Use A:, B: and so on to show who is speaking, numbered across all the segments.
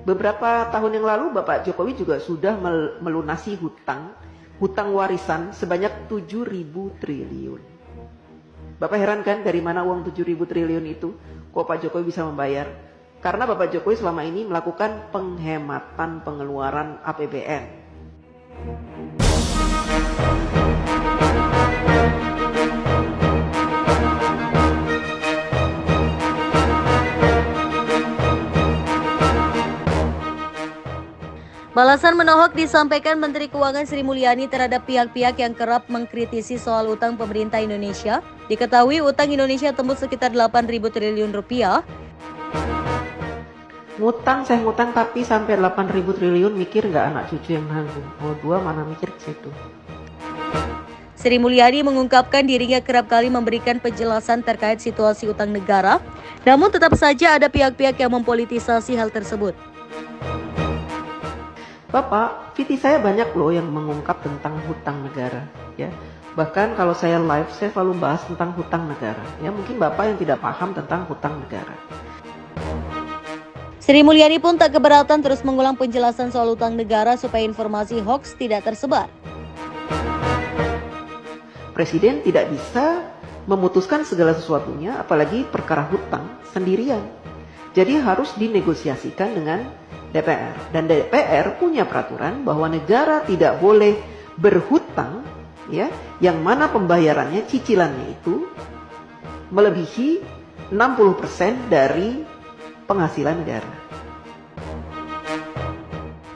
A: Beberapa tahun yang lalu Bapak Jokowi juga sudah melunasi hutang warisan sebanyak 7.000 triliun. Bapak heran kan dari mana uang 7.000 triliun itu? Kok Pak Jokowi bisa membayar? Karena Bapak Jokowi selama ini melakukan penghematan pengeluaran APBN.
B: Balasan menohok disampaikan Menteri Keuangan Sri Mulyani terhadap pihak-pihak yang kerap mengkritisi soal utang pemerintah Indonesia. Diketahui utang Indonesia tembus sekitar 8.000 triliun rupiah.
A: Saya ngutang tapi sampai 8.000 triliun, mikir nggak anak cucu yang nanggung? Mau dua mana mikir ke situ.
B: Sri Mulyani mengungkapkan dirinya kerap kali memberikan penjelasan terkait situasi utang negara, namun tetap saja ada pihak-pihak yang mempolitisasi hal tersebut.
A: Bapak, VT saya banyak loh yang mengungkap tentang hutang negara, ya. Bahkan kalau saya live, saya selalu bahas tentang hutang negara. Ya, mungkin Bapak yang tidak paham tentang hutang negara.
B: Sri Mulyani pun tak keberatan terus mengulang penjelasan soal utang negara supaya informasi hoax tidak tersebar.
A: Presiden tidak bisa memutuskan segala sesuatunya, apalagi perkara hutang sendirian. Jadi harus dinegosiasikan dengan DPR. Dan DPR punya peraturan bahwa negara tidak boleh berhutang, ya, yang mana pembayarannya, cicilannya itu melebihi 60% dari penghasilan negara.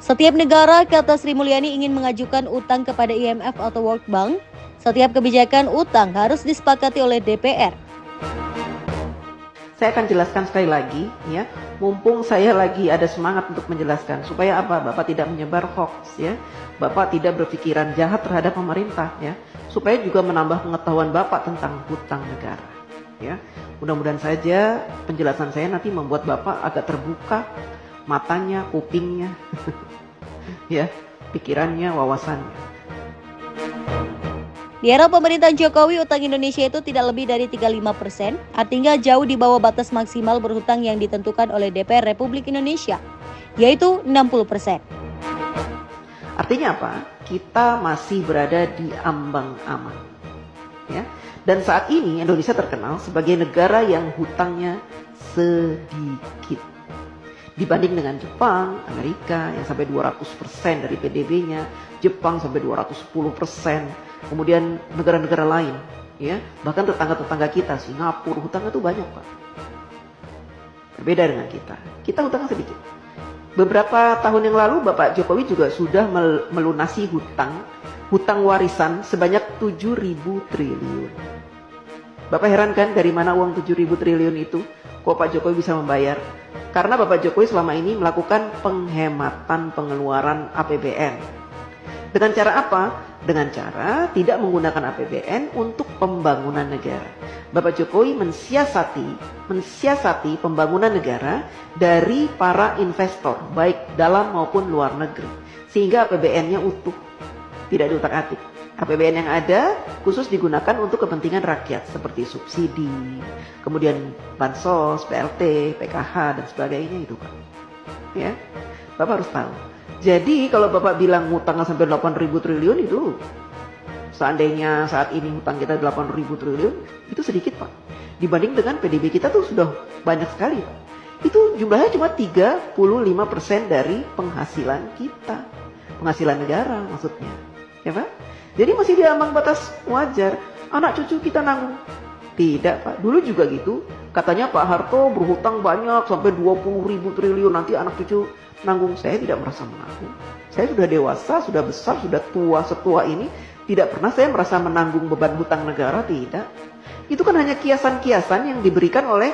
B: Setiap negara, kata Sri Mulyani, ingin mengajukan utang kepada IMF atau World Bank. Setiap kebijakan utang harus disepakati oleh DPR.
A: Saya akan jelaskan sekali lagi, ya. Mumpung saya lagi ada semangat untuk menjelaskan, supaya apa? Bapak tidak menyebar hoax, ya. Bapak tidak berpikiran jahat terhadap pemerintah, ya. Supaya juga menambah pengetahuan Bapak tentang hutang negara, ya. Mudah-mudahan saja penjelasan saya nanti membuat Bapak agak terbuka matanya, kupingnya, ya, pikirannya, wawasannya.
B: Di era pemerintahan Jokowi, utang Indonesia itu tidak lebih dari 35%, artinya jauh di bawah batas maksimal berhutang yang ditentukan oleh DPR Republik Indonesia, yaitu 60%.
A: Artinya apa? Kita masih berada di ambang aman, ya. Dan saat ini Indonesia terkenal sebagai negara yang hutangnya sedikit. Dibanding dengan Jepang, Amerika yang sampai 200% dari PDB-nya, Jepang sampai 210%, kemudian negara-negara lain, ya, bahkan tetangga-tetangga kita, Singapura, hutangnya tuh banyak, Pak. Berbeda dengan kita. Kita hutangnya sedikit. Beberapa tahun yang lalu Bapak Jokowi juga sudah melunasi hutang warisan sebanyak 7.000 triliun. Bapak heran kan dari mana uang 7.000 triliun itu? Kok Pak Jokowi bisa membayar? Karena Bapak Jokowi selama ini melakukan penghematan pengeluaran APBN. Dengan cara apa? Dengan cara tidak menggunakan APBN untuk pembangunan negara. Bapak Jokowi mensiasati pembangunan negara dari para investor, baik dalam maupun luar negeri. Sehingga APBN-nya utuh, tidak diutak-atik. APBN yang ada khusus digunakan untuk kepentingan rakyat seperti subsidi, kemudian bansos, PLT, PKH dan sebagainya itu, Pak. Ya, Bapak harus tahu. Jadi kalau Bapak bilang hutangnya sampai 8.000 triliun itu, seandainya saat ini hutang kita 8.000 triliun, itu sedikit, Pak. Dibanding dengan PDB kita tuh sudah banyak sekali, Pak. Itu jumlahnya cuma 35% dari penghasilan kita, penghasilan negara maksudnya, ya Pak. Jadi masih di ambang batas wajar. Anak cucu kita nanggung. Tidak, Pak. Dulu juga gitu. Katanya Pak Harto berhutang banyak sampai 20.000 triliun. Nanti anak cucu nanggung. Saya tidak merasa menanggung. Saya sudah dewasa, sudah besar, sudah tua. Setua ini tidak pernah saya merasa menanggung beban hutang negara. Tidak. Itu kan hanya kiasan-kiasan yang diberikan oleh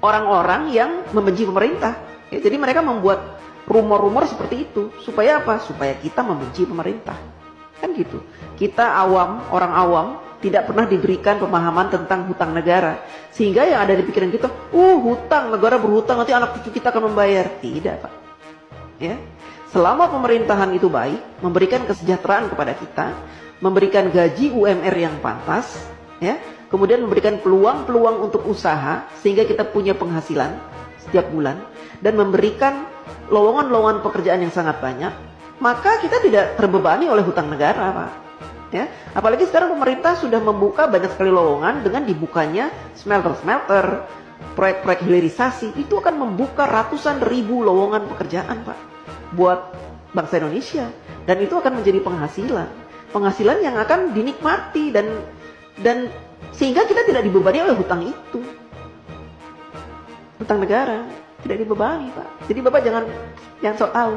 A: orang-orang yang membenci pemerintah. Ya, jadi mereka membuat rumor-rumor seperti itu. Supaya apa? Supaya kita membenci pemerintah. Kan gitu. Kita awam, orang awam, tidak pernah diberikan pemahaman tentang hutang negara. Sehingga yang ada di pikiran kita, hutang, negara berhutang, nanti anak cucu kita akan membayar. Tidak, Pak. Ya. Selama pemerintahan itu baik, memberikan kesejahteraan kepada kita, memberikan gaji UMR yang pantas, ya, kemudian memberikan peluang-peluang untuk usaha, sehingga kita punya penghasilan, setiap bulan dan memberikan lowongan-lowongan pekerjaan yang sangat banyak, maka kita tidak terbebani oleh hutang negara, Pak. Ya, apalagi sekarang pemerintah sudah membuka banyak sekali lowongan dengan dibukanya smelter-smelter, proyek-proyek hilirisasi, itu akan membuka ratusan ribu lowongan pekerjaan, Pak, buat bangsa Indonesia, dan itu akan menjadi penghasilan yang akan dinikmati dan sehingga kita tidak dibebani oleh hutang itu, hutang negara tidak dibebani, Pak. Jadi Bapak jangan sok tahu.